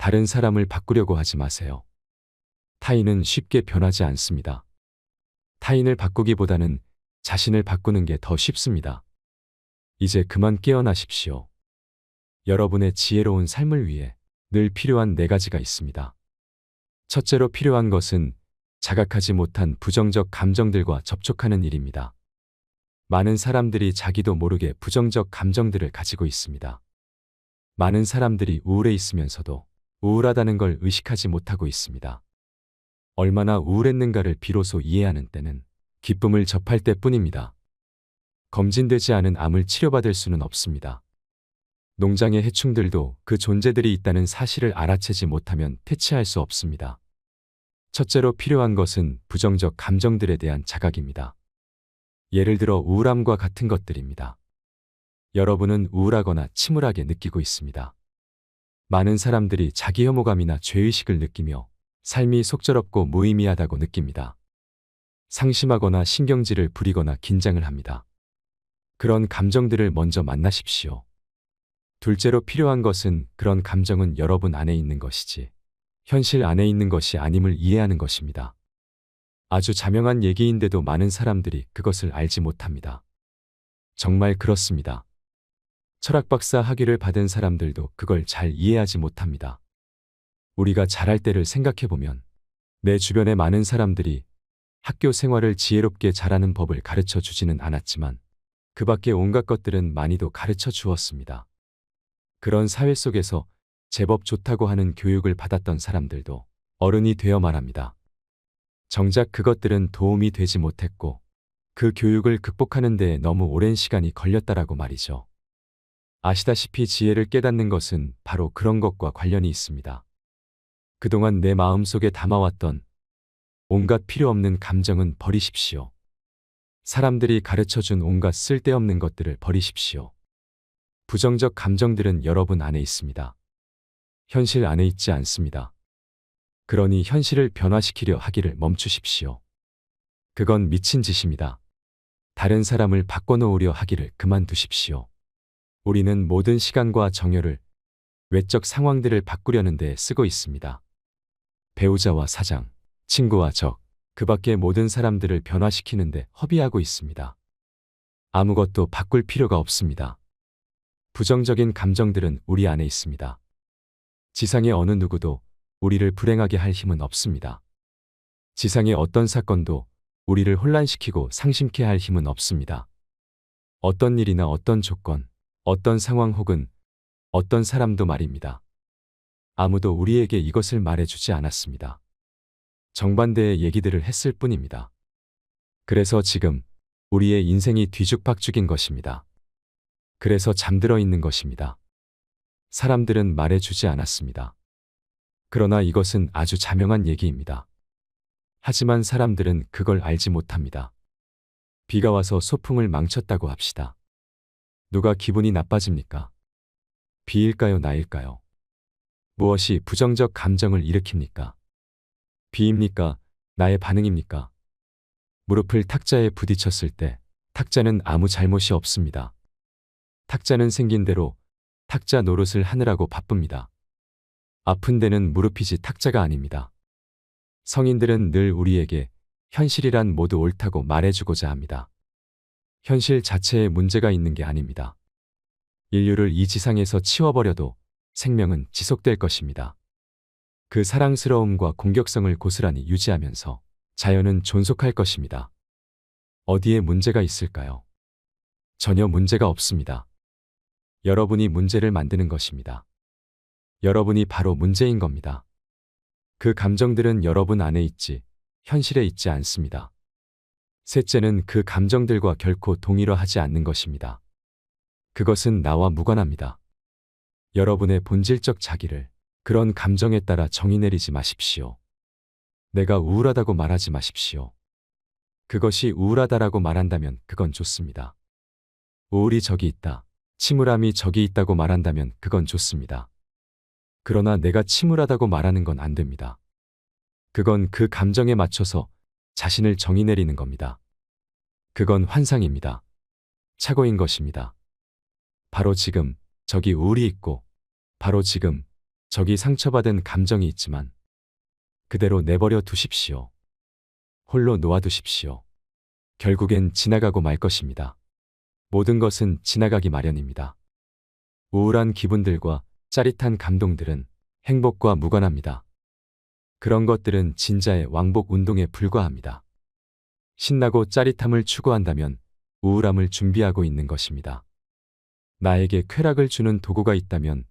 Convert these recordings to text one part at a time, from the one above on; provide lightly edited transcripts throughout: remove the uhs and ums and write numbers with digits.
다른 사람을 바꾸려고 하지 마세요. 타인은 쉽게 변하지 않습니다. 타인을 바꾸기보다는 자신을 바꾸는 게 더 쉽습니다. 이제 그만 깨어나십시오. 여러분의 지혜로운 삶을 위해 늘 필요한 4가지가 있습니다. 첫째로 필요한 것은 자각하지 못한 부정적 감정들과 접촉하는 일입니다. 많은 사람들이 자기도 모르게 부정적 감정들을 가지고 있습니다. 많은 사람들이 우울해 있으면서도 우울하다는 걸 의식하지 못하고 있습니다. 얼마나 우울했는가를 비로소 이해하는 때는 기쁨을 접할 때뿐입니다. 검진되지 않은 암을 치료받을 수는 없습니다. 농장의 해충들도 그 존재들이 있다는 사실을 알아채지 못하면 퇴치할 수 없습니다. 첫째로 필요한 것은 부정적 감정들에 대한 자각입니다. 예를 들어 우울함과 같은 것들입니다. 여러분은 우울하거나 침울하게 느끼고 있습니다. 많은 사람들이 자기 혐오감이나 죄의식을 느끼며 삶이 속절없고 무의미하다고 느낍니다. 상심하거나 신경질을 부리거나 긴장을 합니다. 그런 감정들을 먼저 만나십시오. 둘째로 필요한 것은 그런 감정은 여러분 안에 있는 것이지 현실 안에 있는 것이 아님을 이해하는 것입니다. 아주 자명한 얘기인데도 많은 사람들이 그것을 알지 못합니다. 정말 그렇습니다. 철학박사 학위를 받은 사람들도 그걸 잘 이해하지 못합니다. 우리가 잘할 때를 생각해보면 내 주변의 많은 사람들이 학교 생활을 지혜롭게 잘하는 법을 가르쳐 주지는 않았지만 그 밖에 온갖 것들은 많이도 가르쳐 주었습니다. 그런 사회 속에서 제법 좋다고 하는 교육을 받았던 사람들도 어른이 되어 말합니다. 정작 그것들은 도움이 되지 못했고 그 교육을 극복하는 데에 너무 오랜 시간이 걸렸다라고 말이죠. 아시다시피 지혜를 깨닫는 것은 바로 그런 것과 관련이 있습니다. 그동안 내 마음속에 담아왔던 온갖 필요 없는 감정은 버리십시오. 사람들이 가르쳐준 온갖 쓸데없는 것들을 버리십시오. 부정적 감정들은 여러분 안에 있습니다. 현실 안에 있지 않습니다. 그러니 현실을 변화시키려 하기를 멈추십시오. 그건 미친 짓입니다. 다른 사람을 바꿔놓으려 하기를 그만두십시오. 우리는 모든 시간과 정열을 외적 상황들을 바꾸려는 데 쓰고 있습니다. 배우자와 사장, 친구와 적, 그 밖의 모든 사람들을 변화시키는데 허비하고 있습니다. 아무것도 바꿀 필요가 없습니다. 부정적인 감정들은 우리 안에 있습니다. 지상의 어느 누구도 우리를 불행하게 할 힘은 없습니다. 지상의 어떤 사건도 우리를 혼란시키고 상심케 할 힘은 없습니다. 어떤 일이나 어떤 조건, 어떤 상황 혹은 어떤 사람도 말입니다. 아무도 우리에게 이것을 말해주지 않았습니다. 정반대의 얘기들을 했을 뿐입니다. 그래서 지금 우리의 인생이 뒤죽박죽인 것입니다. 그래서 잠들어 있는 것입니다. 사람들은 말해주지 않았습니다. 그러나 이것은 아주 자명한 얘기입니다. 하지만 사람들은 그걸 알지 못합니다. 비가 와서 소풍을 망쳤다고 합시다. 누가 기분이 나빠집니까? 비일까요, 나일까요? 무엇이 부정적 감정을 일으킵니까? 비입니까? 나의 반응입니까? 무릎을 탁자에 부딪혔을 때 탁자는 아무 잘못이 없습니다. 탁자는 생긴 대로 탁자 노릇을 하느라고 바쁩니다. 아픈 데는 무릎이지 탁자가 아닙니다. 성인들은 늘 우리에게 현실이란 모두 옳다고 말해주고자 합니다. 현실 자체에 문제가 있는 게 아닙니다. 인류를 이 지상에서 치워버려도 생명은 지속될 것입니다. 그 사랑스러움과 공격성을 고스란히 유지하면서 자연은 존속할 것입니다. 어디에 문제가 있을까요? 전혀 문제가 없습니다. 여러분이 문제를 만드는 것입니다. 여러분이 바로 문제인 겁니다. 그 감정들은 여러분 안에 있지 현실에 있지 않습니다. 셋째는 그 감정들과 결코 동일화하지 않는 것입니다. 그것은 나와 무관합니다. 여러분의 본질적 자기를 그런 감정에 따라 정의 내리지 마십시오. 내가 우울하다고 말하지 마십시오. 그것이 우울하다라고 말한다면 그건 좋습니다. 우울이 저기 있다, 침울함이 저기 있다고 말한다면 그건 좋습니다. 그러나 내가 침울하다고 말하는 건 안 됩니다. 그건 그 감정에 맞춰서 자신을 정의 내리는 겁니다. 그건 환상입니다. 착오인 것입니다. 바로 지금 저기 우울이 있고 바로 지금 저기 상처받은 감정이 있지만 그대로 내버려 두십시오. 홀로 놓아두십시오. 결국엔 지나가고 말 것입니다. 모든 것은 지나가기 마련입니다. 우울한 기분들과 짜릿한 감동들은 행복과 무관합니다. 그런 것들은 진짜의 왕복 운동에 불과합니다. 신나고 짜릿함을 추구한다면 우울함을 준비하고 있는 것입니다. 나에게 쾌락을 주는 도구가 있다면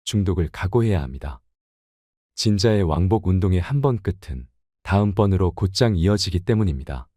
중독을 각오해야 합니다. 진짜의 왕복 운동의 한 번 끝은 다음번으로 곧장 이어지기 때문입니다.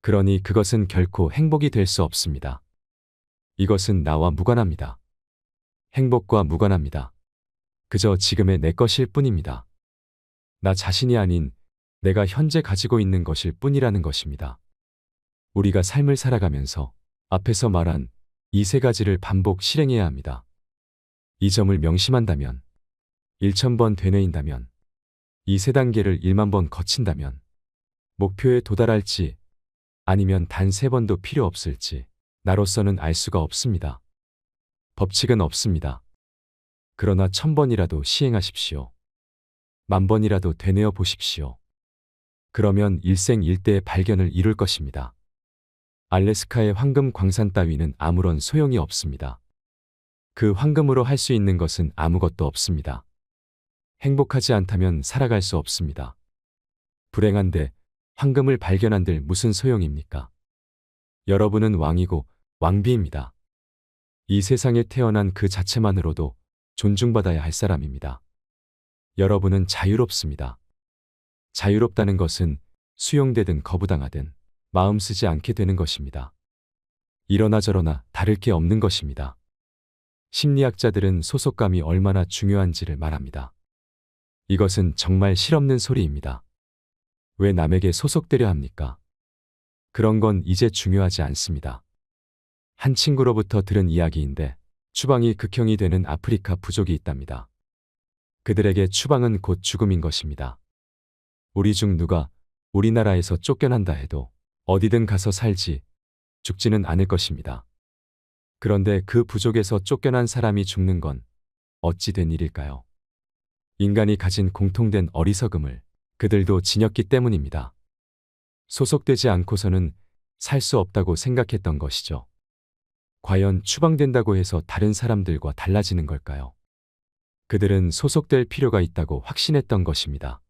그러니 그것은 결코 행복이 될 수 없습니다. 이것은 나와 무관합니다. 행복과 무관합니다. 그저 지금의 내 것일 뿐입니다. 나 자신이 아닌 내가 현재 가지고 있는 것일 뿐이라는 것입니다. 우리가 삶을 살아가면서 앞에서 말한 이 세 가지를 반복 실행해야 합니다. 이 점을 명심한다면, 1000번 되뇌인다면, 이 세 단계를 1만 번 거친다면, 목표에 도달할지 아니면 단 3번도 필요 없을지 나로서는 알 수가 없습니다. 법칙은 없습니다. 그러나 1000번이라도 시행하십시오. 10,000번이라도 되뇌어 보십시오. 그러면 일생일대의 발견을 이룰 것입니다. 알래스카의 황금 광산 따위는 아무런 소용이 없습니다. 그 황금으로 할 수 있는 것은 아무것도 없습니다. 행복하지 않다면 살아갈 수 없습니다. 불행한데 황금을 발견한들 무슨 소용입니까? 여러분은 왕이고 왕비입니다. 이 세상에 태어난 그 자체만으로도 존중받아야 할 사람입니다. 여러분은 자유롭습니다. 자유롭다는 것은 수용되든 거부당하든 마음 쓰지 않게 되는 것입니다. 이러나 저러나 다를 게 없는 것입니다. 심리학자들은 소속감이 얼마나 중요한지를 말합니다. 이것은 정말 실없는 소리입니다. 왜 남에게 소속되려 합니까? 그런 건 이제 중요하지 않습니다. 한 친구로부터 들은 이야기인데 추방이 극형이 되는 아프리카 부족이 있답니다. 그들에게 추방은 곧 죽음인 것입니다. 우리 중 누가 우리나라에서 쫓겨난다 해도 어디든 가서 살지 죽지는 않을 것입니다. 그런데 그 부족에서 쫓겨난 사람이 죽는 건 어찌 된 일일까요? 인간이 가진 공통된 어리석음을 그들도 지녔기 때문입니다. 소속되지 않고서는 살 수 없다고 생각했던 것이죠. 과연 추방된다고 해서 다른 사람들과 달라지는 걸까요? 그들은 소속될 필요가 있다고 확신했던 것입니다.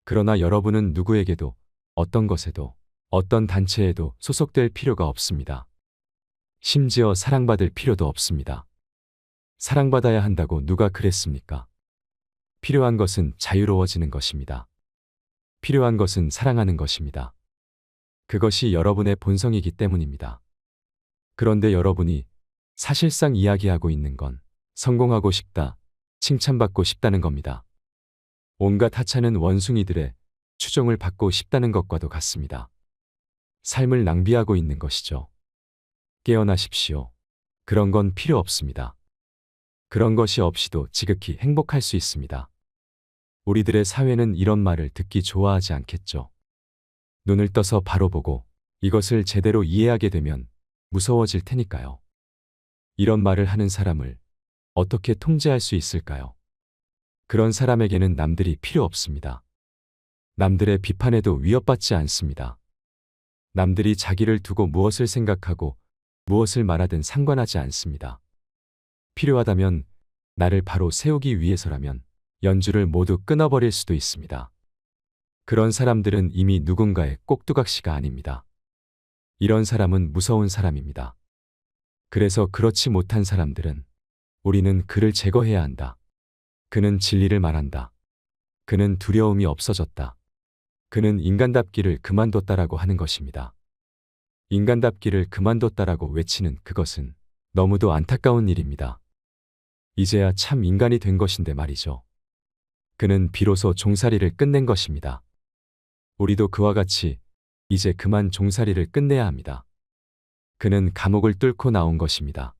그러나 여러분은 누구에게도 어떤 것에도 어떤 단체에도 소속될 필요가 없습니다. 심지어 사랑받을 필요도 없습니다. 사랑받아야 한다고 누가 그랬습니까? 필요한 것은 자유로워지는 것입니다. 필요한 것은 사랑하는 것입니다. 그것이 여러분의 본성이기 때문입니다. 그런데 여러분이 사실상 이야기하고 있는 건 성공하고 싶다, 칭찬받고 싶다는 겁니다. 온갖 하찮은 원숭이들의 추종을 받고 싶다는 것과도 같습니다. 삶을 낭비하고 있는 것이죠. 깨어나십시오. 그런 건 필요 없습니다. 그런 것이 없이도 지극히 행복할 수 있습니다. 우리들의 사회는 이런 말을 듣기 좋아하지 않겠죠. 눈을 떠서 바로 보고 이것을 제대로 이해하게 되면 무서워질 테니까요. 이런 말을 하는 사람을 어떻게 통제할 수 있을까요? 그런 사람에게는 남들이 필요 없습니다. 남들의 비판에도 위협받지 않습니다. 남들이 자기를 두고 무엇을 생각하고 무엇을 말하든 상관하지 않습니다. 필요하다면 나를 바로 세우기 위해서라면 연주를 모두 끊어버릴 수도 있습니다. 그런 사람들은 이미 누군가의 꼭두각시가 아닙니다. 이런 사람은 무서운 사람입니다. 그래서 그렇지 못한 사람들은 우리는 그를 제거해야 한다. 그는 진리를 말한다. 그는 두려움이 없어졌다. 그는 인간답기를 그만뒀다라고 하는 것입니다. 인간답기를 그만뒀다라고 외치는 그것은 너무도 안타까운 일입니다. 이제야 참 인간이 된 것인데 말이죠. 그는 비로소 종살이를 끝낸 것입니다. 우리도 그와 같이 이제 그만 종살이를 끝내야 합니다. 그는 감옥을 뚫고 나온 것입니다.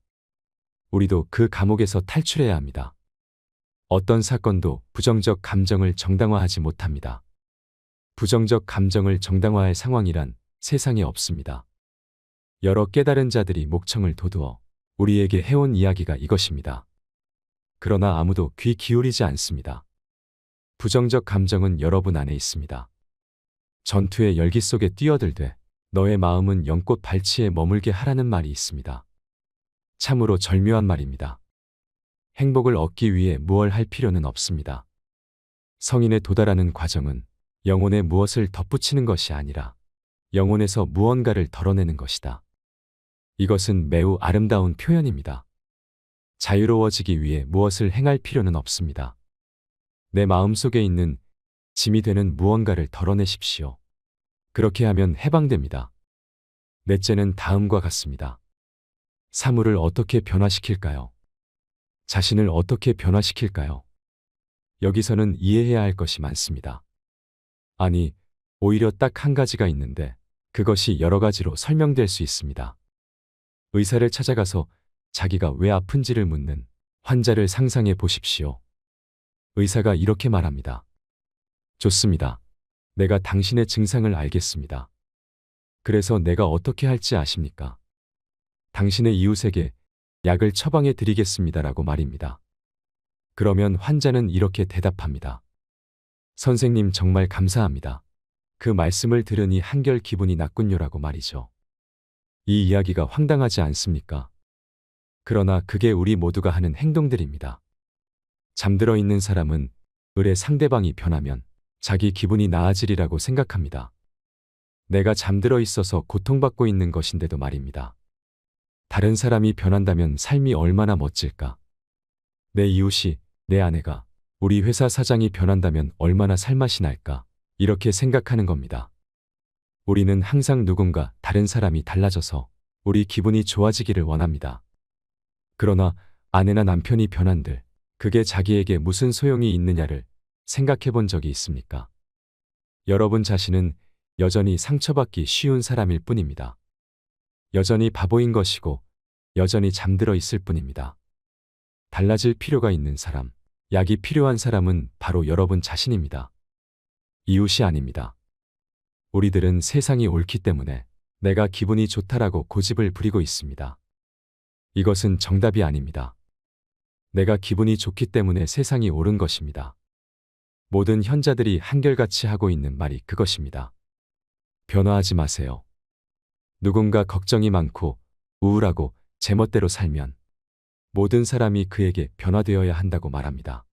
우리도 그 감옥에서 탈출해야 합니다. 어떤 사건도 부정적 감정을 정당화하지 못합니다. 부정적 감정을 정당화할 상황이란 세상에 없습니다. 여러 깨달은 자들이 목청을 돋우어 우리에게 해온 이야기가 이것입니다. 그러나 아무도 귀 기울이지 않습니다. 부정적 감정은 여러분 안에 있습니다. 전투의 열기 속에 뛰어들되 너의 마음은 연꽃 발치에 머물게 하라는 말이 있습니다. 참으로 절묘한 말입니다. 행복을 얻기 위해 무얼 할 필요는 없습니다. 성인에 도달하는 과정은 영혼에 무엇을 덧붙이는 것이 아니라 영혼에서 무언가를 덜어내는 것이다. 이것은 매우 아름다운 표현입니다. 자유로워지기 위해 무엇을 행할 필요는 없습니다. 내 마음속에 있는 짐이 되는 무언가를 덜어내십시오. 그렇게 하면 해방됩니다. 넷째는 다음과 같습니다. 사물을 어떻게 변화시킬까요? 자신을 어떻게 변화시킬까요? 여기서는 이해해야 할 것이 많습니다. 아니, 오히려 딱 한 가지가 있는데 그것이 여러 가지로 설명될 수 있습니다. 의사를 찾아가서 자기가 왜 아픈지를 묻는 환자를 상상해 보십시오. 의사가 이렇게 말합니다. 좋습니다. 내가 당신의 증상을 알겠습니다. 그래서 내가 어떻게 할지 아십니까? 당신의 이웃에게 약을 처방해 드리겠습니다라고 말입니다. 그러면 환자는 이렇게 대답합니다. 선생님 정말 감사합니다. 그 말씀을 들으니 한결 기분이 났군요라고 말이죠. 이 이야기가 황당하지 않습니까? 그러나 그게 우리 모두가 하는 행동들입니다. 잠들어 있는 사람은 을의 상대방이 변하면 자기 기분이 나아지리라고 생각합니다. 내가 잠들어 있어서 고통받고 있는 것인데도 말입니다. 다른 사람이 변한다면 삶이 얼마나 멋질까? 내 이웃이, 내 아내가, 우리 회사 사장이 변한다면 얼마나 살맛이 날까? 이렇게 생각하는 겁니다. 우리는 항상 누군가 다른 사람이 달라져서 우리 기분이 좋아지기를 원합니다. 그러나 아내나 남편이 변한들 그게 자기에게 무슨 소용이 있느냐를 생각해 본 적이 있습니까? 여러분 자신은 여전히 상처받기 쉬운 사람일 뿐입니다. 여전히 바보인 것이고 여전히 잠들어 있을 뿐입니다. 달라질 필요가 있는 사람, 약이 필요한 사람은 바로 여러분 자신입니다. 이웃이 아닙니다. 우리들은 세상이 옳기 때문에 내가 기분이 좋다라고 고집을 부리고 있습니다. 이것은 정답이 아닙니다. 내가 기분이 좋기 때문에 세상이 옳은 것입니다. 모든 현자들이 한결같이 하고 있는 말이 그것입니다. 변화하지 마세요. 누군가 걱정이 많고 우울하고 제멋대로 살면 모든 사람이 그에게 변화되어야 한다고 말합니다.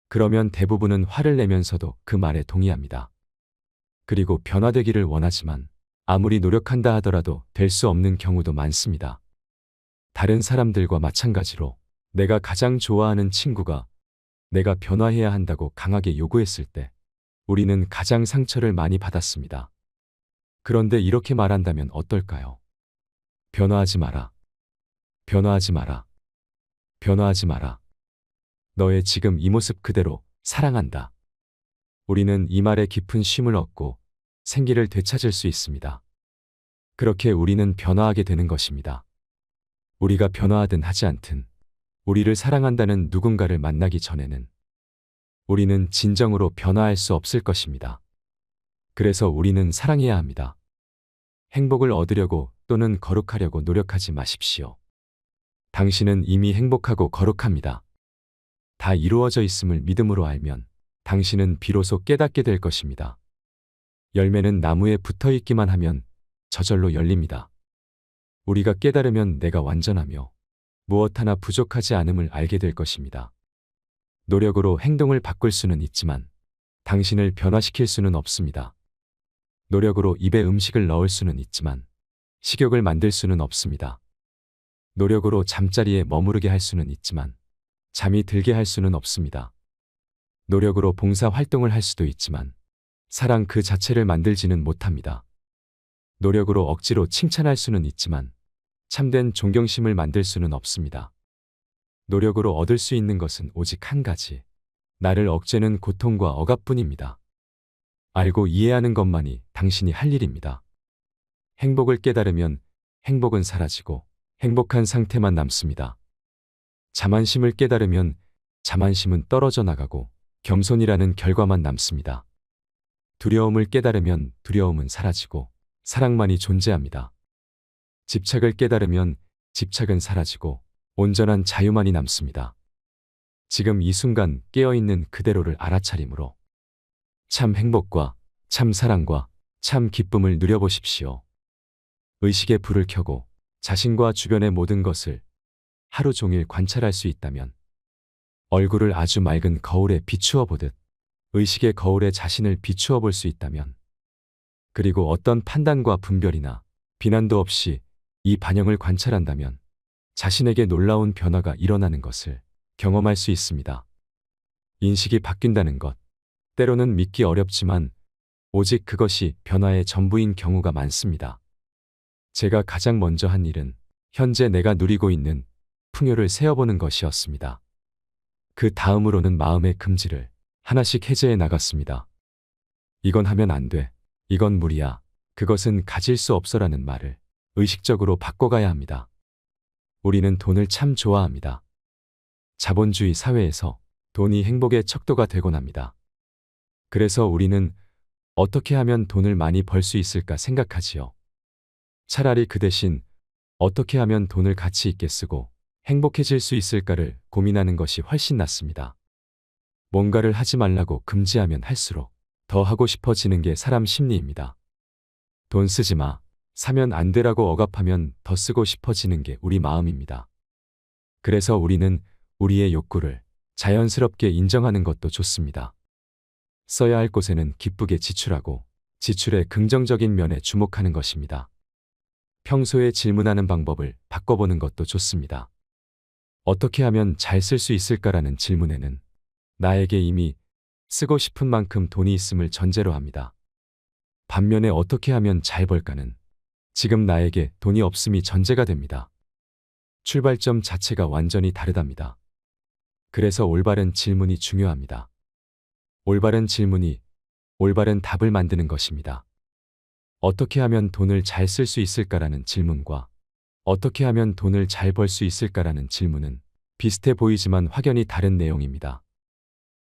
그러면 대부분은 화를 내면서도 그 말에 동의합니다. 그리고 변화되기를 원하지만 아무리 노력한다 하더라도 될 수 없는 경우도 많습니다. 다른 사람들과 마찬가지로 내가 가장 좋아하는 친구가 내가 변화해야 한다고 강하게 요구했을 때 우리는 가장 상처를 많이 받았습니다. 그런데 이렇게 말한다면 어떨까요? 변화하지 마라. 변화하지 마라. 변화하지 마라. 너의 지금 이 모습 그대로 사랑한다. 우리는 이 말에 깊은 쉼을 얻고 생기를 되찾을 수 있습니다. 그렇게 우리는 변화하게 되는 것입니다. 우리가 변화하든 하지 않든 우리를 사랑한다는 누군가를 만나기 전에는 우리는 진정으로 변화할 수 없을 것입니다. 그래서 우리는 사랑해야 합니다. 행복을 얻으려고 또는 거룩하려고 노력하지 마십시오. 당신은 이미 행복하고 거룩합니다. 다 이루어져 있음을 믿음으로 알면 당신은 비로소 깨닫게 될 것입니다. 열매는 나무에 붙어 있기만 하면 저절로 열립니다. 우리가 깨달으면 내가 완전하며 무엇 하나 부족하지 않음을 알게 될 것입니다. 노력으로 행동을 바꿀 수는 있지만 당신을 변화시킬 수는 없습니다. 노력으로 입에 음식을 넣을 수는 있지만 식욕을 만들 수는 없습니다. 노력으로 잠자리에 머무르게 할 수는 있지만 잠이 들게 할 수는 없습니다. 노력으로 봉사 활동을 할 수도 있지만 사랑 그 자체를 만들지는 못합니다. 노력으로 억지로 칭찬할 수는 있지만 참된 존경심을 만들 수는 없습니다. 노력으로 얻을 수 있는 것은 오직 한 가지, 나를 억제는 고통과 억압뿐입니다. 알고 이해하는 것만이 당신이 할 일입니다. 행복을 깨달으면 행복은 사라지고 행복한 상태만 남습니다. 자만심을 깨달으면 자만심은 떨어져 나가고 겸손이라는 결과만 남습니다. 두려움을 깨달으면 두려움은 사라지고 사랑만이 존재합니다. 집착을 깨달으면 집착은 사라지고 온전한 자유만이 남습니다. 지금 이 순간 깨어있는 그대로를 알아차림으로 참 행복과 참 사랑과 참 기쁨을 누려보십시오. 의식의 불을 켜고 자신과 주변의 모든 것을 하루 종일 관찰할 수 있다면 얼굴을 아주 맑은 거울에 비추어 보듯 의식의 거울에 자신을 비추어 볼 수 있다면 그리고 어떤 판단과 분별이나 비난도 없이 이 반영을 관찰한다면 자신에게 놀라운 변화가 일어나는 것을 경험할 수 있습니다. 인식이 바뀐다는 것, 때로는 믿기 어렵지만 오직 그것이 변화의 전부인 경우가 많습니다. 제가 가장 먼저 한 일은 현재 내가 누리고 있는 풍요를 세어보는 것이었습니다. 그 다음으로는 마음의 금지를 하나씩 해제해 나갔습니다. 이건 하면 안 돼. 이건 무리야. 그것은 가질 수 없어라는 말을 의식적으로 바꿔가야 합니다. 우리는 돈을 참 좋아합니다. 자본주의 사회에서 돈이 행복의 척도가 되곤 합니다. 그래서 우리는 어떻게 하면 돈을 많이 벌 수 있을까 생각하지요. 차라리 그 대신 어떻게 하면 돈을 가치 있게 쓰고 행복해질 수 있을까를 고민하는 것이 훨씬 낫습니다. 뭔가를 하지 말라고 금지하면 할수록 더 하고 싶어지는 게 사람 심리입니다. 돈 쓰지 마, 사면 안 되라고 억압하면 더 쓰고 싶어지는 게 우리 마음입니다. 그래서 우리는 우리의 욕구를 자연스럽게 인정하는 것도 좋습니다. 써야 할 곳에는 기쁘게 지출하고 지출의 긍정적인 면에 주목하는 것입니다. 평소에 질문하는 방법을 바꿔보는 것도 좋습니다. 어떻게 하면 잘 쓸 수 있을까라는 질문에는 나에게 이미 쓰고 싶은 만큼 돈이 있음을 전제로 합니다. 반면에 어떻게 하면 잘 벌까는 지금 나에게 돈이 없음이 전제가 됩니다. 출발점 자체가 완전히 다르답니다. 그래서 올바른 질문이 중요합니다. 올바른 질문이 올바른 답을 만드는 것입니다. 어떻게 하면 돈을 잘 쓸 수 있을까라는 질문과 어떻게 하면 돈을 잘 벌 수 있을까라는 질문은 비슷해 보이지만 확연히 다른 내용입니다.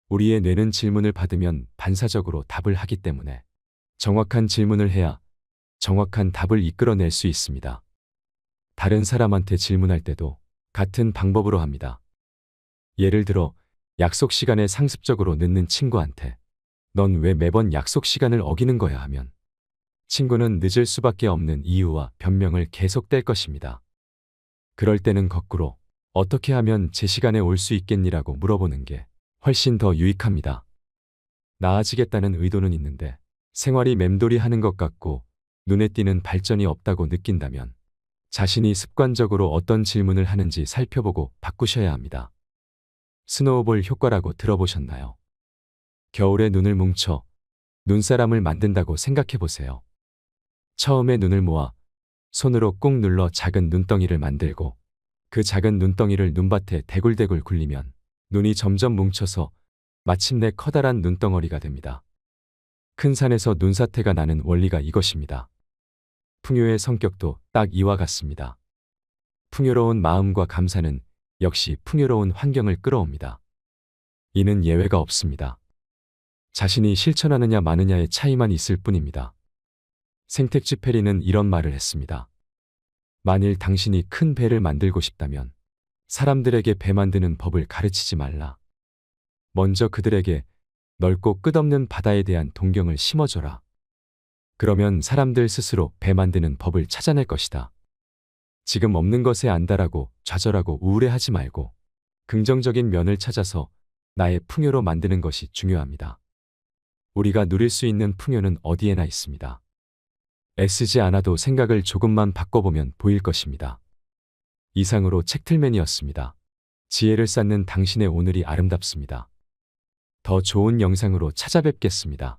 우리의 뇌는 질문을 받으면 반사적으로 답을 하기 때문에 정확한 질문을 해야 정확한 답을 이끌어낼 수 있습니다. 다른 사람한테 질문할 때도 같은 방법으로 합니다. 예를 들어 약속 시간에 상습적으로 늦는 친구한테 넌 왜 매번 약속 시간을 어기는 거야 하면 친구는 늦을 수밖에 없는 이유와 변명을 계속 댈 것입니다. 그럴 때는 거꾸로 어떻게 하면 제 시간에 올 수 있겠니라고 물어보는 게 훨씬 더 유익합니다. 나아지겠다는 의도는 있는데 생활이 맴돌이 하는 것 같고 눈에 띄는 발전이 없다고 느낀다면 자신이 습관적으로 어떤 질문을 하는지 살펴보고 바꾸셔야 합니다. 스노우볼 효과라고 들어보셨나요? 겨울에 눈을 뭉쳐 눈사람을 만든다고 생각해 보세요. 처음에 눈을 모아 손으로 꾹 눌러 작은 눈덩이를 만들고 그 작은 눈덩이를 눈밭에 대굴대굴 굴리면 눈이 점점 뭉쳐서 마침내 커다란 눈덩어리가 됩니다. 큰 산에서 눈사태가 나는 원리가 이것입니다. 풍요의 성격도 딱 이와 같습니다. 풍요로운 마음과 감사는 역시 풍요로운 환경을 끌어옵니다. 이는 예외가 없습니다. 자신이 실천하느냐 마느냐의 차이만 있을 뿐입니다. 생텍쥐페리는 이런 말을 했습니다. 만일 당신이 큰 배를 만들고 싶다면 사람들에게 배 만드는 법을 가르치지 말라. 먼저 그들에게 넓고 끝없는 바다에 대한 동경을 심어줘라. 그러면 사람들 스스로 배 만드는 법을 찾아낼 것이다. 지금 없는 것에 안달하고 좌절하고 우울해하지 말고 긍정적인 면을 찾아서 나의 풍요로 만드는 것이 중요합니다. 우리가 누릴 수 있는 풍요는 어디에나 있습니다. 애쓰지 않아도 생각을 조금만 바꿔보면 보일 것입니다. 이상으로 책틀맨이었습니다. 지혜를 쌓는 당신의 오늘이 아름답습니다. 더 좋은 영상으로 찾아뵙겠습니다.